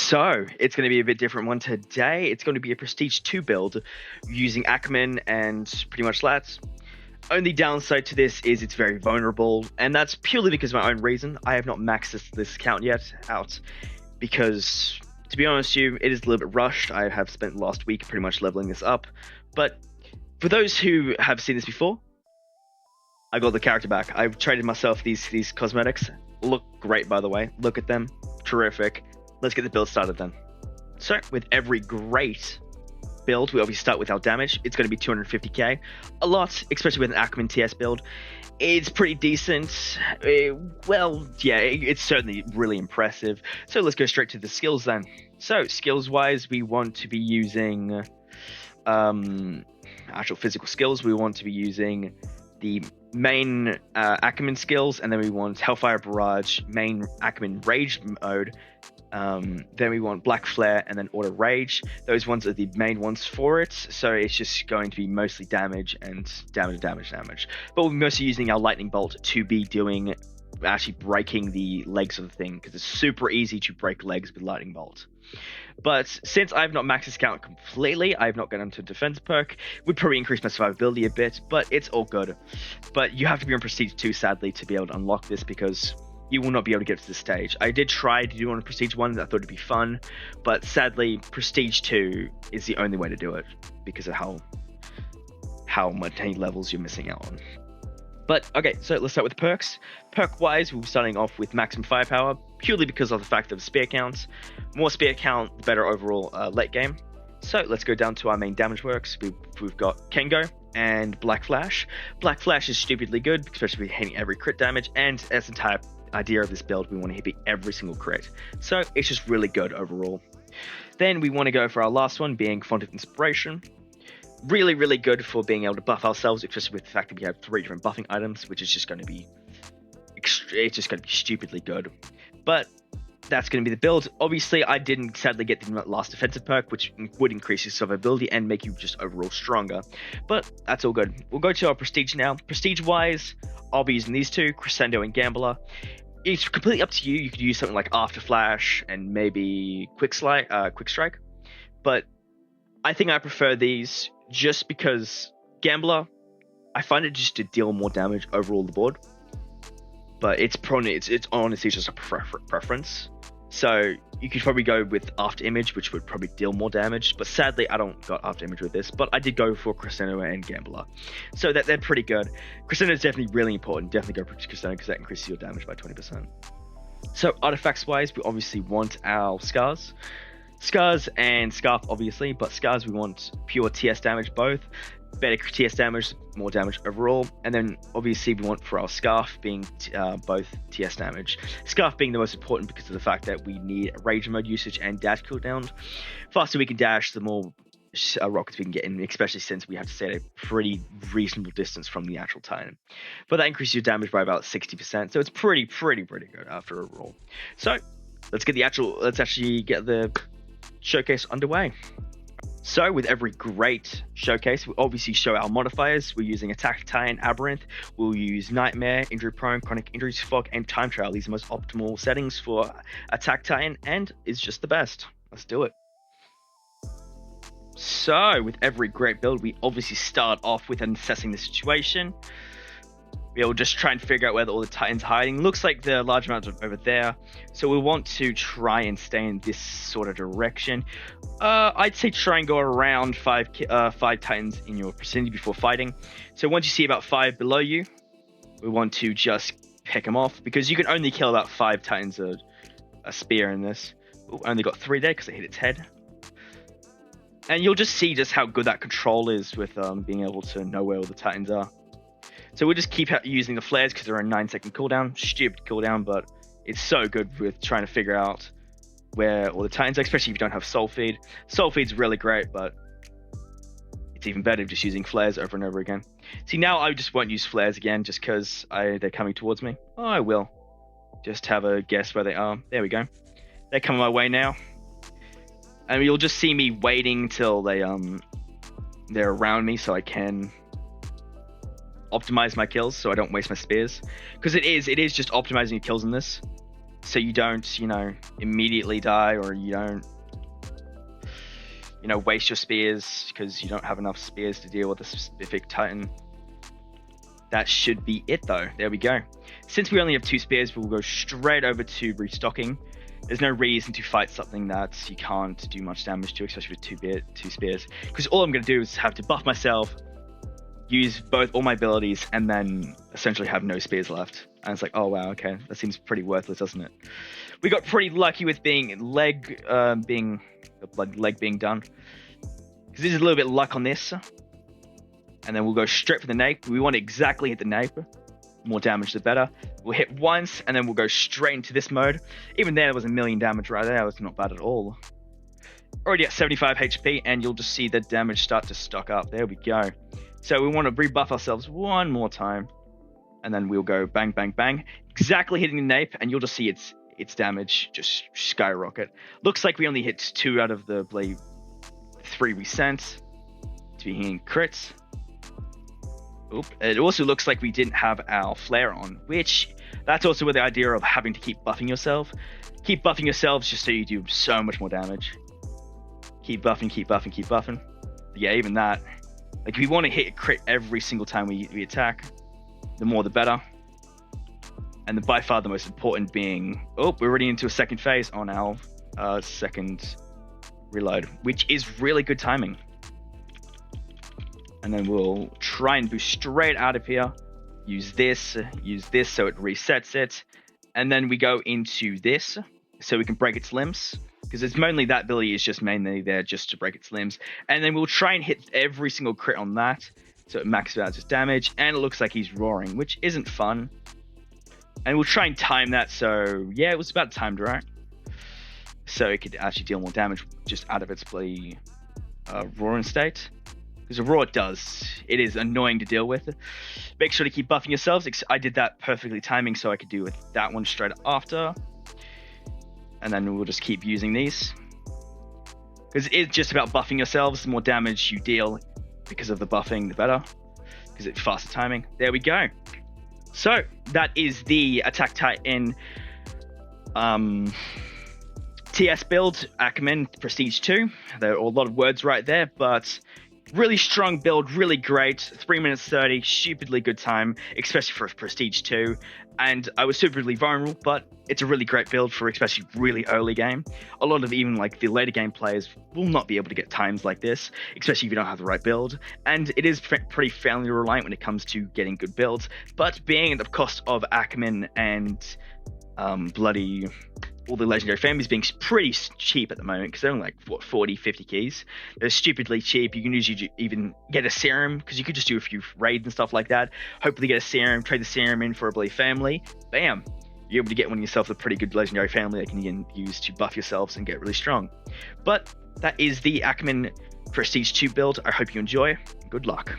So, it's going to be a bit different one today. It's going to be a Prestige 2 build using Ackerman and pretty much lats. Only downside to this is it's very vulnerable, and that's purely because of my own reason. I have not maxed this account yet out because, to be honest with you, it is a little bit rushed. I have spent the last week pretty much leveling this up. But for those who have seen this before, I got the character back. I've traded myself these cosmetics. Look great, by the way. Look at them. Terrific. Let's get the build started then. So, with every great build, we obviously start with our damage. It's going to be 250k. A lot, especially with an Ackerman TS build. It's pretty decent. Well, yeah, it's certainly really impressive. So let's go straight to the skills then. So, skills-wise, we want to be using actual physical skills. We want to be using the main Ackerman skills, and then we want Hellfire Barrage, main Ackerman Rage mode. Then we want Black Flare and then Auto Rage. Those ones are the main ones for it, so it's just going to be mostly damage and damage. But we're mostly using our Lightning Bolt to be doing actually breaking the legs of the thing, because it's super easy to break legs with Lightning Bolt. But since I've not maxed this account completely, I've not gone into defense perk, would probably increase my survivability a bit, but it's all good. But you have to be on Prestige 2, sadly, to be able to unlock this, because you will not be able to get to this stage. I did try to do on a Prestige 1, I thought it'd be fun, but sadly, Prestige 2 is the only way to do it, because of how many levels you're missing out on. But, okay, so let's start with the perks. Perk-wise, we're starting off with maximum firepower, purely because of the fact of spear counts. More spear count, the better overall late game. So, let's go down to our main damage works. We've got Kengo and Black Flash. Black Flash is stupidly good, especially hitting every crit damage, and as the entire idea of this build, we want to hit every single crit. So, it's just really good overall. Then, we want to go for our last one, being Font of Inspiration. Really, really good for being able to buff ourselves, especially with the fact that we have 3 different buffing items, which is just going to be stupidly good. But that's going to be the build. Obviously, I didn't sadly get the last defensive perk, which would increase your survivability and make you just overall stronger. But that's all good. We'll go to our prestige now. Prestige-wise, I'll be using these two, Crescendo and Gambler. It's completely up to you. You could use something like After Flash and maybe Quick Strike. But I think I prefer these just because Gambler, I find it just to deal more damage overall the board. But it's honestly just a preference. So you could probably go with afterimage, which would probably deal more damage. But sadly, I don't got afterimage with this. But I did go for Crescendo and Gambler. So they're pretty good. Crescendo is definitely really important. Definitely go for Crescendo because that increases your damage by 20%. So artifacts-wise, we obviously want our Scars. Scars and Scarf, obviously, but Scars we want pure TS damage both. Better TS damage, more damage overall. And then obviously we want for our Scarf being both TS damage. Scarf being the most important because of the fact that we need Rage mode usage and dash cooldown. Faster we can dash, the more rockets we can get in, especially since we have to stay at a pretty reasonable distance from the actual Titan. But that increases your damage by about 60%, so it's pretty good after overall. So let's actually get the showcase underway. So with every great showcase, we obviously show our modifiers. We're using Attack Titan, Aberrant. We'll use Nightmare, Injury Prone, Chronic Injuries, Fog, and Time Trial. These are the most optimal settings for Attack Titan, and is just the best. Let's do it. So with every great build, we obviously start off with assessing the situation. We'll just try and figure out where all the Titans are hiding. Looks like the large amounts are over there. So we want to try and stay in this sort of direction. I'd say try and go around five Titans in your vicinity before fighting. So once you see about 5 below you, we want to just pick them off. Because you can only kill about 5 Titans a spear in this. Ooh, I only got 3 there because I hit its head. And you'll just see just how good that control is with being able to know where all the Titans are. So we'll just keep using the flares because they're a 9-second cooldown. Stupid cooldown, but it's so good with trying to figure out where all the Titans are, especially if you don't have Soul Feed. Soul Feed's really great, but it's even better just using flares over and over again. See, now I just won't use flares again just because they're coming towards me. Oh, I will. Just have a guess where they are. There we go. They're coming my way now. And you'll just see me waiting till they're around me so I can optimize my kills so I don't waste my spears, because it is just optimizing your kills in this. so you don't, immediately die, or you don't, waste your spears because you don't have enough spears to deal with a specific Titan. That should be it though. There we go. Since we only have 2 spears, we'll go straight over to restocking. There's no reason to fight something that you can't do much damage to, especially with 2 spears. Because all I'm going to do is have to buff myself, use all my abilities, and then essentially have no spears left. And it's like, oh wow, okay, that seems pretty worthless, doesn't it? We got pretty lucky with being leg being done. Because there's a little bit of luck on this. And then we'll go straight for the nape. We want to exactly hit the nape. More damage, the better. We'll hit once, and then we'll go straight into this mode. Even there was 1,000,000 damage right there. That was not bad at all. Already at 75 HP, and you'll just see the damage start to stock up. There we go. So we want to rebuff ourselves one more time. And then we'll go bang, bang, bang. Exactly hitting the nape, and you'll just see its damage just skyrocket. Looks like we only hit 2 out of the 3 we sent to be hitting crits. Oop. It also looks like we didn't have our flare on, which that's also with the idea of having to keep buffing yourself. Keep buffing yourselves just so you do so much more damage. Keep buffing, keep buffing, keep buffing. But yeah, even that. Like, we want to hit a crit every single time we attack. The more the better. And by far the most important being, we're already into a second phase on our second reload, which is really good timing. And then we'll try and boost straight out of here. Use this so it resets it. And then we go into this so we can break its limbs. Because it's mainly that ability is just mainly there just to break its limbs. And then we'll try and hit every single crit on that. So it maxes out its damage. And it looks like he's roaring, which isn't fun. And we'll try and time that. So yeah, it was about timed right. So it could actually deal more damage just out of its bloody roaring state. Because a roar it is annoying to deal with. Make sure to keep buffing yourselves. I did that perfectly timing so I could do with that one straight after. And then we'll just keep using these. Because it's just about buffing yourselves. The more damage you deal because of the buffing, the better. Because it's faster timing. There we go. So that is the Attack Titan TS build, Ackerman Prestige 2. There are a lot of words right there, but really strong build, really great. 3 minutes 30, stupidly good time, especially for Prestige 2. And I was stupidly vulnerable, but it's a really great build for especially really early game. A lot of even the later game players will not be able to get times like this, especially if you don't have the right build. And it is pretty failure reliant when it comes to getting good builds. But being at the cost of Ackerman and bloody all the legendary families being pretty cheap at the moment, because they're only 40, 50 keys. They're stupidly cheap. You can usually even get a serum, because you could just do a few raids and stuff like that. Hopefully get a serum, trade the serum in for a bloody family. Bam! You're able to get yourself a pretty good legendary family that you can use to buff yourselves and get really strong. But that is the Ackerman Prestige 2 build. I hope you enjoy. Good luck.